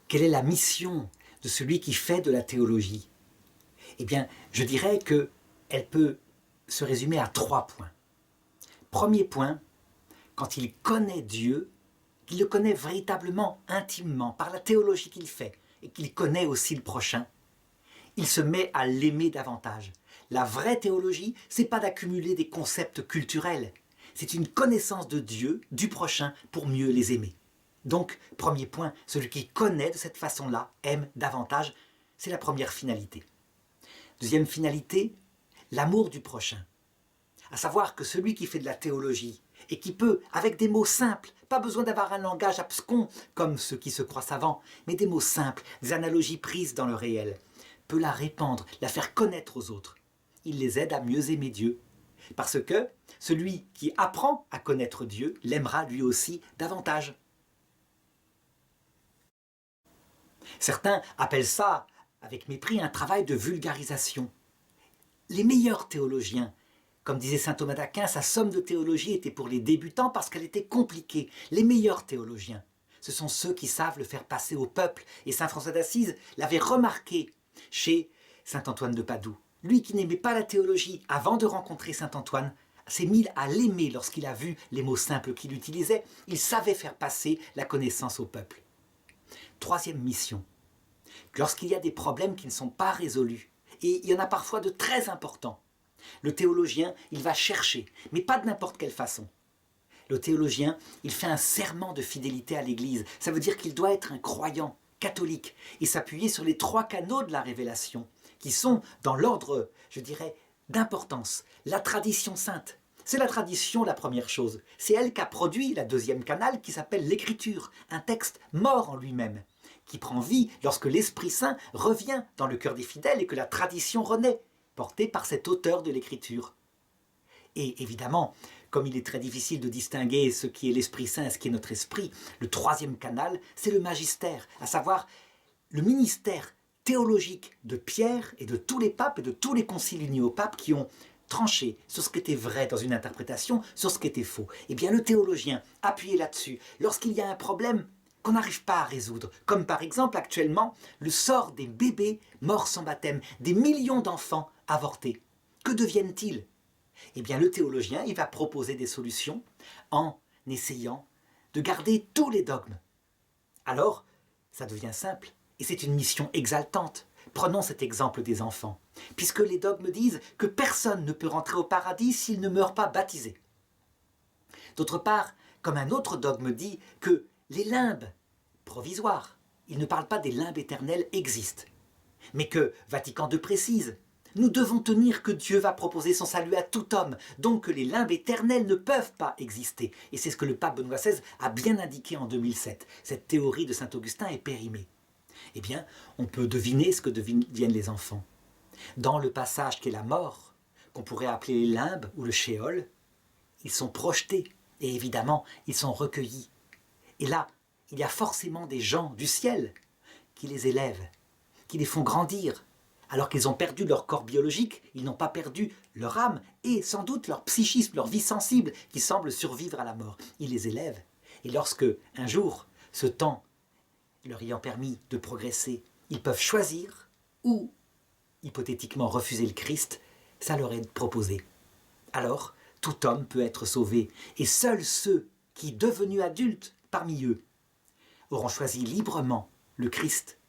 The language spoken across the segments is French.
Quelle est la mission de celui qui fait de la théologie? Eh bien, je dirais qu'elle peut se résumer à 3 points. Premier point, quand il connaît Dieu, qu'il le connaît véritablement, intimement, par la théologie qu'il fait, et qu'il connaît aussi le prochain, il se met à l'aimer davantage. La vraie théologie, c'est pas d'accumuler des concepts culturels, c'est une connaissance de Dieu, du prochain, pour mieux les aimer. Donc, premier point, celui qui connaît de cette façon-là aime davantage, c'est la première finalité. Deuxième finalité, l'amour du prochain. À savoir que celui qui fait de la théologie et qui peut, avec des mots simples, pas besoin d'avoir un langage abscon comme ceux qui se croient savants, mais des mots simples, des analogies prises dans le réel, peut la répandre, la faire connaître aux autres. Il les aide à mieux aimer Dieu. Parce que celui qui apprend à connaître Dieu l'aimera lui aussi davantage. Certains appellent ça, avec mépris, un travail de vulgarisation. Les meilleurs théologiens, comme disait saint Thomas d'Aquin, sa somme de théologie était pour les débutants parce qu'elle était compliquée. Les meilleurs théologiens, ce sont ceux qui savent le faire passer au peuple. Et saint François d'Assise l'avait remarqué chez saint Antoine de Padoue. Lui qui n'aimait pas la théologie avant de rencontrer saint Antoine, s'est mis à l'aimer lorsqu'il a vu les mots simples qu'il utilisait. Il savait faire passer la connaissance au peuple. Troisième mission, lorsqu'il y a des problèmes qui ne sont pas résolus, et il y en a parfois de très importants, le théologien, il va chercher, mais pas de n'importe quelle façon. Le théologien, il fait un serment de fidélité à l'Église. Ça veut dire qu'il doit être un croyant catholique et s'appuyer sur les 3 canaux de la révélation, qui sont dans l'ordre, je dirais, d'importance. La tradition sainte. C'est la tradition la première chose. C'est elle qui a produit la deuxième canal qui s'appelle l'écriture, un texte mort en lui-même, qui prend vie lorsque l'Esprit Saint revient dans le cœur des fidèles et que la tradition renaît, portée par cet auteur de l'écriture. Et évidemment, comme il est très difficile de distinguer ce qui est l'Esprit Saint et ce qui est notre esprit, le 3e canal, c'est le magistère, à savoir le ministère théologique de Pierre et de tous les papes et de tous les conciles unis au pape qui ont tranché sur ce qui était vrai dans une interprétation, sur ce qui était faux. Eh bien, le théologien, appuyé là-dessus, lorsqu'il y a un problème qu'on n'arrive pas à résoudre, comme par exemple actuellement le sort des bébés morts sans baptême, des millions d'enfants avortés. Que deviennent-ils? Eh bien, le théologien, il va proposer des solutions en essayant de garder tous les dogmes. Alors, ça devient simple, et c'est une mission exaltante. Prenons cet exemple des enfants, puisque les dogmes disent que personne ne peut rentrer au paradis s'il ne meurt pas baptisé. D'autre part, comme un autre dogme dit que les limbes provisoires, il ne parle pas des limbes éternelles, existent, mais que Vatican II précise, nous devons tenir que Dieu va proposer son salut à tout homme, donc que les limbes éternelles ne peuvent pas exister. Et c'est ce que le pape Benoît XVI a bien indiqué en 2007. Cette théorie de saint Augustin est périmée. Eh bien, on peut deviner ce que deviennent les enfants. Dans le passage qu'est la mort, qu'on pourrait appeler les limbes ou le shéol, ils sont projetés et évidemment, ils sont recueillis. Et là, il y a forcément des gens du ciel qui les élèvent, qui les font grandir. Alors qu'ils ont perdu leur corps biologique, ils n'ont pas perdu leur âme et sans doute leur psychisme, leur vie sensible qui semble survivre à la mort. Ils les élèvent. Et lorsque, un jour, ce temps leur ayant permis de progresser, ils peuvent choisir ou, hypothétiquement, refuser le Christ, ça leur est proposé. Alors, tout homme peut être sauvé. Et seuls ceux qui, devenus adultes parmi eux, auront choisi librement le Christ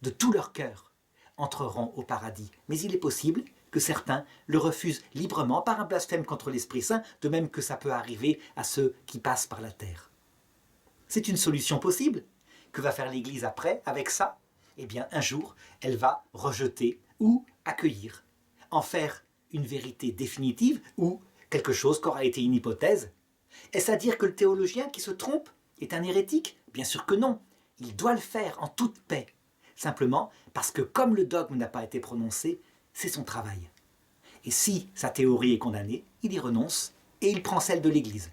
de tout leur cœur, entreront au paradis. Mais il est possible que certains le refusent librement par un blasphème contre l'Esprit Saint, de même que ça peut arriver à ceux qui passent par la terre. C'est une solution possible. Que va faire l'Église après avec ça? Eh bien, un jour, elle va rejeter ou accueillir, en faire une vérité définitive ou quelque chose qu'aura été une hypothèse. Est-ce à dire que le théologien qui se trompe est un hérétique? Bien sûr que non. Il doit le faire en toute paix. Simplement parce que comme le dogme n'a pas été prononcé, c'est son travail. Et si sa théorie est condamnée, il y renonce et il prend celle de l'Église.